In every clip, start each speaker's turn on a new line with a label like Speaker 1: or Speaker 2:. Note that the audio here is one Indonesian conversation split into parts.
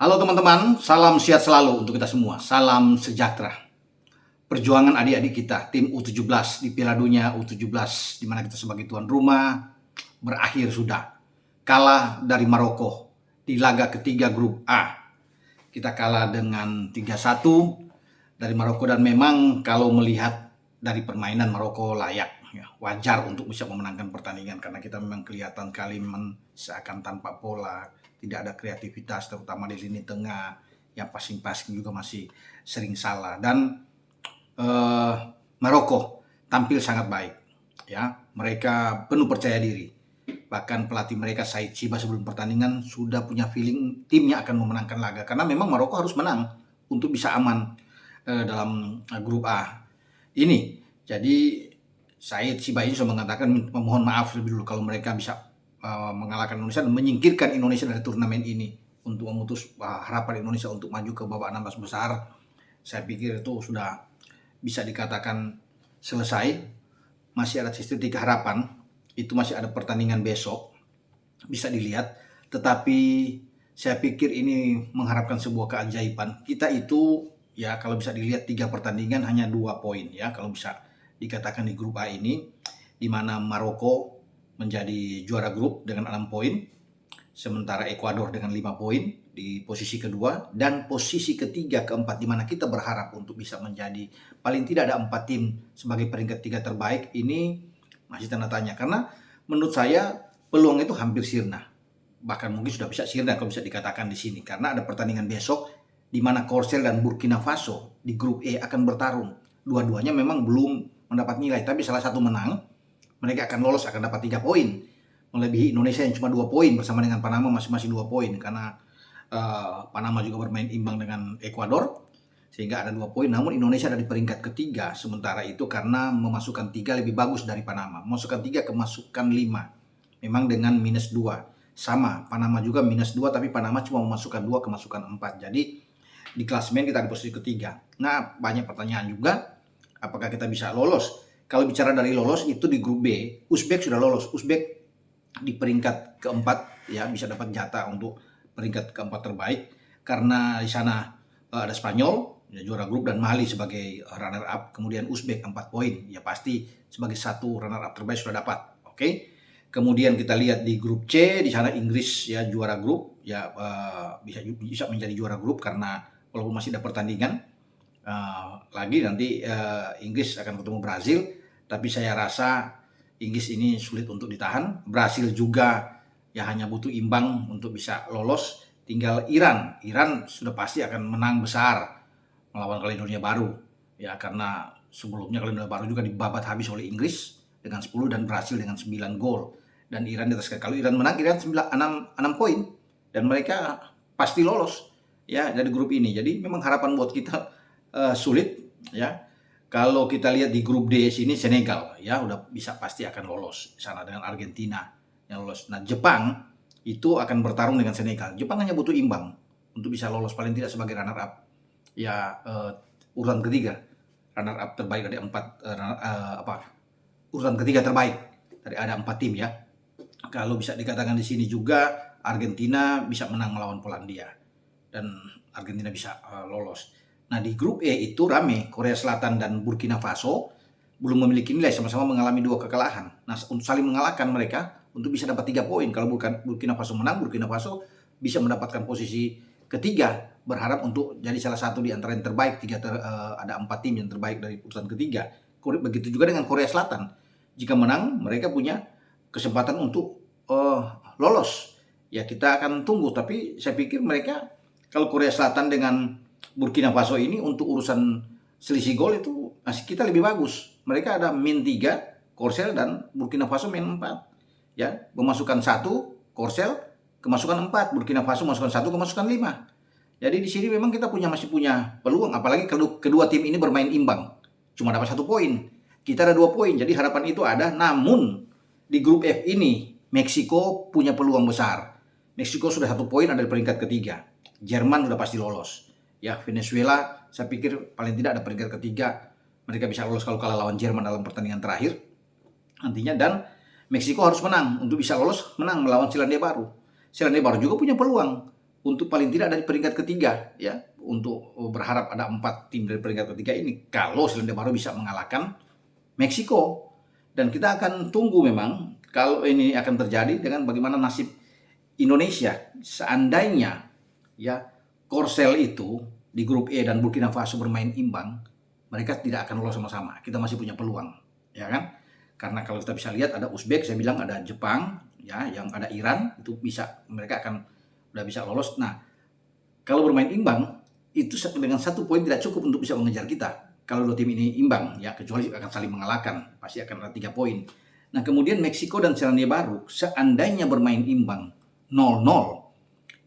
Speaker 1: Halo teman-teman, salam sehat selalu untuk kita semua. Salam sejahtera. Perjuangan adik-adik kita, tim U17 di Piala Dunia U17, di mana kita sebagai tuan rumah, berakhir sudah. Kalah dari Maroko di laga ketiga grup A. Kita kalah dengan 3-1 dari Maroko, dan memang kalau melihat dari permainan Maroko layak, ya, wajar untuk bisa memenangkan pertandingan karena kita memang kelihatan kali seakan tanpa pola, tidak ada kreativitas terutama di lini tengah, yang passing-passing juga masih sering salah, dan Maroko tampil sangat baik, ya, mereka penuh percaya diri. Bahkan pelatih mereka Said Chiba sebelum pertandingan sudah punya feeling timnya akan memenangkan laga karena memang Maroko harus menang untuk bisa aman dalam grup A ini. Jadi Said Chiba ini sudah mengatakan memohon maaf lebih dulu kalau mereka bisa mengalahkan Indonesia dan menyingkirkan Indonesia dari turnamen ini untuk memutus harapan Indonesia untuk maju ke babak 16 besar. Saya pikir itu sudah bisa dikatakan selesai. Masih ada sisa 3 harapan, itu masih ada pertandingan besok, bisa dilihat. Tetapi saya pikir ini mengharapkan sebuah keajaiban. Kita itu ya kalau bisa dilihat 3 pertandingan hanya 2 poin ya kalau bisa dikatakan di grup A ini, di mana Maroko menjadi juara grup dengan 6 poin, sementara Ekuador dengan 5 poin di posisi kedua, dan posisi ketiga keempat di mana kita berharap untuk bisa menjadi paling tidak ada 4 tim sebagai peringkat 3 terbaik, ini masih tanda tanya karena menurut saya peluang itu hampir sirna, bahkan mungkin sudah bisa sirna kalau bisa dikatakan di sini karena ada pertandingan besok di mana Korsel dan Burkina Faso di grup E akan bertarung. Dua-duanya memang belum mendapat nilai, tapi salah satu menang mereka akan lolos, akan dapat 3 poin, melebihi Indonesia yang cuma 2 poin bersama dengan Panama masing-masing 2 poin karena Panama juga bermain imbang dengan Ekuador sehingga ada 2 poin. Namun Indonesia ada di peringkat ketiga sementara itu karena memasukkan 3 lebih bagus dari Panama, memasukkan 3 kemasukan 5, memang dengan minus 2 sama Panama juga minus 2, tapi Panama cuma memasukkan 2 kemasukan 4. Jadi di klasemen kita di posisi ketiga. Nah, banyak pertanyaan juga, apakah kita bisa lolos? Kalau bicara dari lolos itu di grup B, Uzbek sudah lolos. Uzbek di peringkat keempat ya, bisa dapat jatah untuk peringkat keempat terbaik karena di sana ada Spanyol ya, juara grup, dan Mali sebagai runner up. Kemudian Uzbek 4 poin, ya pasti sebagai satu runner up terbaik sudah dapat. Oke. Kemudian kita lihat di grup C, di sana Inggris ya juara grup ya, bisa menjadi juara grup karena walaupun masih ada pertandingan lagi nanti Inggris akan ketemu Brazil, tapi saya rasa Inggris ini sulit untuk ditahan. Brasil juga ya hanya butuh imbang untuk bisa lolos. Tinggal Iran sudah pasti akan menang besar melawan Kaledonia Baru ya, karena sebelumnya Kaledonia Baru juga dibabat habis oleh Inggris dengan 10 dan Brasil dengan 9 gol, dan Iran di atas. Kalau Iran menang, Iran 6 poin dan mereka pasti lolos ya dari grup ini. Jadi memang harapan buat kita sulit ya. Kalau kita lihat di grup D sini Senegal ya udah bisa pasti akan lolos sana dengan Argentina yang lolos. Nah, Jepang itu akan bertarung dengan Senegal. Jepang hanya butuh imbang untuk bisa lolos paling tidak sebagai runner up ya, urutan ketiga, runner up terbaik dari 4 urutan ketiga terbaik dari ada 4 tim ya. Kalau bisa dikatakan di sini juga Argentina bisa menang melawan Polandia dan Argentina bisa lolos. Nah, di grup E itu rame, Korea Selatan dan Burkina Faso belum memiliki nilai, sama-sama mengalami 2 kekalahan. Nah, untuk saling mengalahkan mereka untuk bisa dapat 3 poin. Kalau Burkina Faso menang, Burkina Faso bisa mendapatkan posisi ketiga, berharap untuk jadi salah satu di antara yang terbaik. Ada 4 tim yang terbaik dari urutan ketiga. Begitu juga dengan Korea Selatan. Jika menang, mereka punya kesempatan untuk lolos. Ya, kita akan tunggu, tapi saya pikir mereka, kalau Korea Selatan dengan Burkina Faso ini untuk urusan selisih gol itu masih kita lebih bagus. Mereka ada min 3 Korsel dan Burkina Faso min 4 ya, memasukkan 1 Korsel kemasukan 4, Burkina Faso masukkan 1 kemasukan 5. Jadi di sini memang kita masih punya peluang, apalagi kedua tim ini bermain imbang, cuma dapat 1 poin, kita ada 2 poin, jadi harapan itu ada. Namun di grup F ini Meksiko punya peluang besar. Meksiko sudah 1 poin, ada di peringkat ketiga. Jerman sudah pasti lolos ya. Venezuela saya pikir paling tidak ada peringkat ketiga, mereka bisa lolos kalau kalah lawan Jerman dalam pertandingan terakhir nantinya. Dan Meksiko harus menang untuk bisa lolos, menang melawan Selandia Baru. Selandia Baru juga punya peluang untuk paling tidak dari peringkat ketiga, ya, untuk berharap ada 4 tim dari peringkat ketiga ini kalau Selandia Baru bisa mengalahkan Meksiko. Dan kita akan tunggu memang kalau ini akan terjadi dengan bagaimana nasib Indonesia seandainya ya Korsel itu di grup E dan Burkina Faso bermain imbang, mereka tidak akan lolos sama-sama. Kita masih punya peluang, ya kan? Karena kalau kita bisa lihat ada Uzbek, saya bilang ada Jepang, ya, yang ada Iran, itu bisa mereka akan udah bisa lolos. Nah, kalau bermain imbang itu dengan 1 poin tidak cukup untuk bisa mengejar kita. Kalau 2 tim ini imbang, ya, kecuali akan saling mengalahkan, pasti akan ada 3 poin. Nah, kemudian Meksiko dan Selandia Baru seandainya bermain imbang 0-0,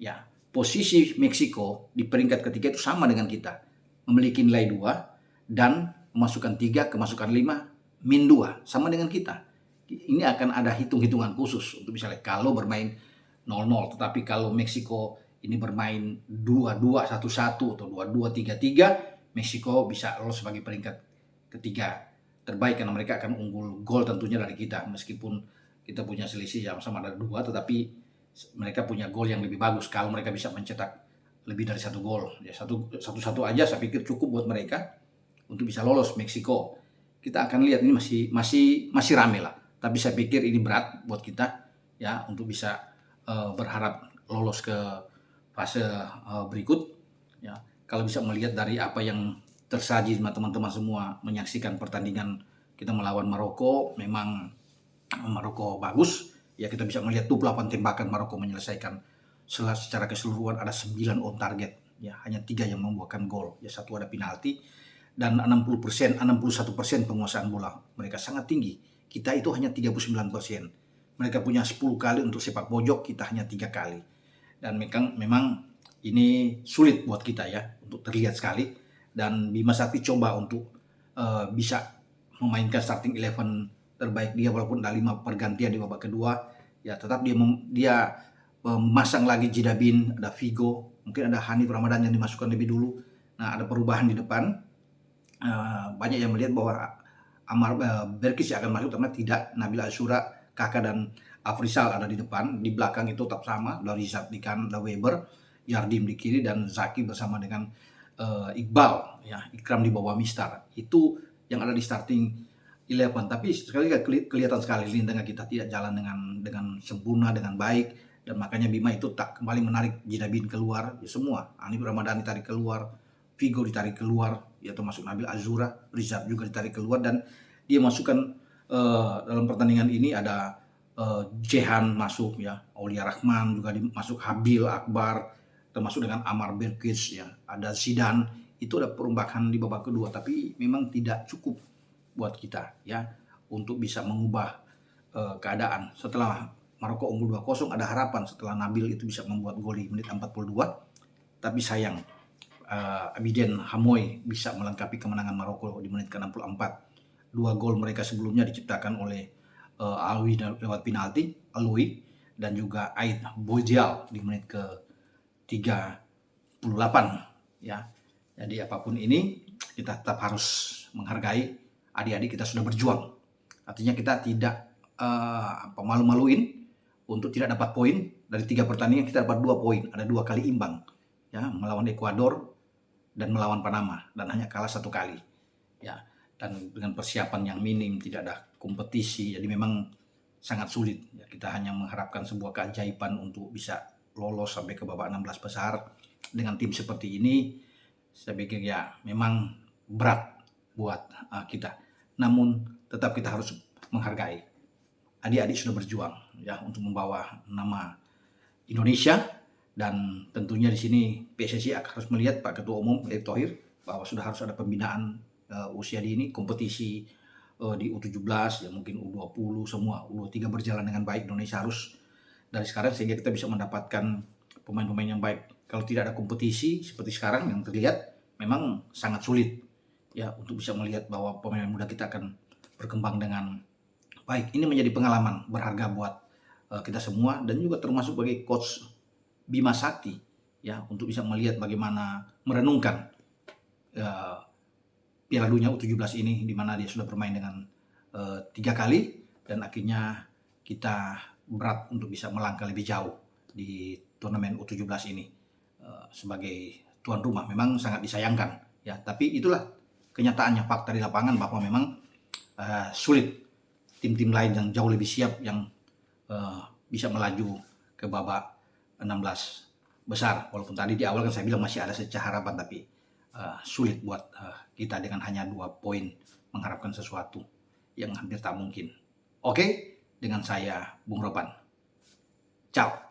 Speaker 1: ya, posisi Meksiko di peringkat ketiga itu sama dengan kita, memiliki nilai 2 dan memasukkan 3, kemasukan 5, min 2, sama dengan kita. Ini akan ada hitung-hitungan khusus untuk misalnya kalau bermain 0-0, tetapi kalau Meksiko ini bermain 2-2, 1-1 atau 2-2, 3-3, Meksiko bisa lolos sebagai peringkat ketiga terbaik karena mereka akan unggul gol tentunya dari kita, meskipun kita punya selisih yang sama ada 2, tetapi mereka punya gol yang lebih bagus kalau mereka bisa mencetak lebih dari 1 gol. Ya, satu aja saya pikir cukup buat mereka untuk bisa lolos Meksiko. Kita akan lihat, ini masih rame lah. Tapi saya pikir ini berat buat kita ya untuk bisa berharap lolos ke fase berikut. Ya, kalau bisa melihat dari apa yang tersaji sama teman-teman semua menyaksikan pertandingan kita melawan Maroko, memang Maroko bagus. Ya, kita bisa melihat 28 tembakan Maroko menyelesaikan secara keseluruhan ada 9 on target. Ya, hanya 3 yang membuahkan gol. Ya, 1 ada penalti dan 61% penguasaan bola. Mereka sangat tinggi. Kita itu hanya 39%. Mereka punya 10 kali untuk sepak pojok, kita hanya 3 kali. Dan memang ini sulit buat kita ya untuk terlihat sekali. Dan Bima Sakti coba untuk bisa memainkan starting 11 terbaik dia walaupun ada 5 pergantian di babak kedua, ya tetap dia memasang lagi Jidabin, ada Figo, mungkin ada Hanif Ramadan yang dimasukkan lebih dulu. Nah, ada perubahan di depan. Banyak yang melihat bahwa Amar Berkis akan masuk, karena tidak. Nabil Asyura, Kakak dan Afrizal ada di depan. Di belakang itu tetap sama, dari Rizat di kanan, ada Weber, Yardim di kiri, dan Zaki bersama dengan Iqbal, ya, Ikram di bawah Mistar. Itu yang ada di starting 11. Tapi sekali lagi kelihatan sekali lini tengah kita tidak jalan dengan sempurna, dengan baik, dan makanya Bima itu tak kembali menarik Jidabin keluar, ya semua. Hanif Ramadan ditarik keluar, Figo ditarik keluar, ya termasuk Nabil Azura, Rizab juga ditarik keluar, dan dia masukkan dalam pertandingan ini ada Jehan masuk, ya, Aulia Rahman juga masuk, Habil Akbar, termasuk dengan Amar Berkis, ya, ada Zidane. Itu ada perubahan di babak kedua, tapi memang tidak cukup buat kita ya untuk bisa mengubah keadaan. Setelah Maroko unggul 2-0 ada harapan setelah Nabil itu bisa membuat gol di menit 42, tapi sayang Abidine Hamoy bisa melengkapi kemenangan Maroko di menit ke-64. 2 gol mereka sebelumnya diciptakan oleh Alwi lewat penalti, Alwi, dan juga Aid Bojal di menit ke-38 ya. Jadi apapun ini kita tetap harus menghargai adik-adik kita sudah berjuang. Artinya kita tidak malu-maluin untuk tidak dapat poin. Dari 3 pertandingan kita dapat 2 poin, ada 2 kali imbang ya, melawan Ekuador dan melawan Panama, dan hanya kalah 1 kali ya. Dan dengan persiapan yang minim, tidak ada kompetisi, jadi memang sangat sulit ya. Kita hanya mengharapkan sebuah keajaiban untuk bisa lolos sampai ke babak 16 besar. Dengan tim seperti ini saya pikir ya memang berat buat kita. Namun tetap kita harus menghargai adik-adik sudah berjuang ya untuk membawa nama Indonesia, dan tentunya di sini PSSI harus melihat, Pak Ketua Umum Erick Thohir, bahwa sudah harus ada pembinaan usia dini, kompetisi di U17 ya, mungkin U20 semua, U23 berjalan dengan baik. Indonesia harus dari sekarang sehingga kita bisa mendapatkan pemain-pemain yang baik. Kalau tidak ada kompetisi seperti sekarang yang terlihat, memang sangat sulit ya untuk bisa melihat bahwa pemain muda kita akan berkembang dengan baik. Ini menjadi pengalaman berharga buat kita semua, dan juga termasuk bagi coach Bima Sakti ya untuk bisa melihat bagaimana merenungkan Piala Dunia U17 ini, di mana dia sudah bermain dengan 3 kali, dan akhirnya kita berat untuk bisa melangkah lebih jauh di turnamen U17 ini. sebagai tuan rumah. Memang sangat disayangkan ya, tapi itulah kenyataannya, fakta di lapangan bahwa memang sulit tim-tim lain yang jauh lebih siap yang bisa melaju ke babak 16 besar. Walaupun tadi di awal kan saya bilang masih ada secah harapan, tapi sulit buat kita dengan hanya 2 poin mengharapkan sesuatu yang hampir tak mungkin. Oke, dengan saya Bung Ropan. Ciao.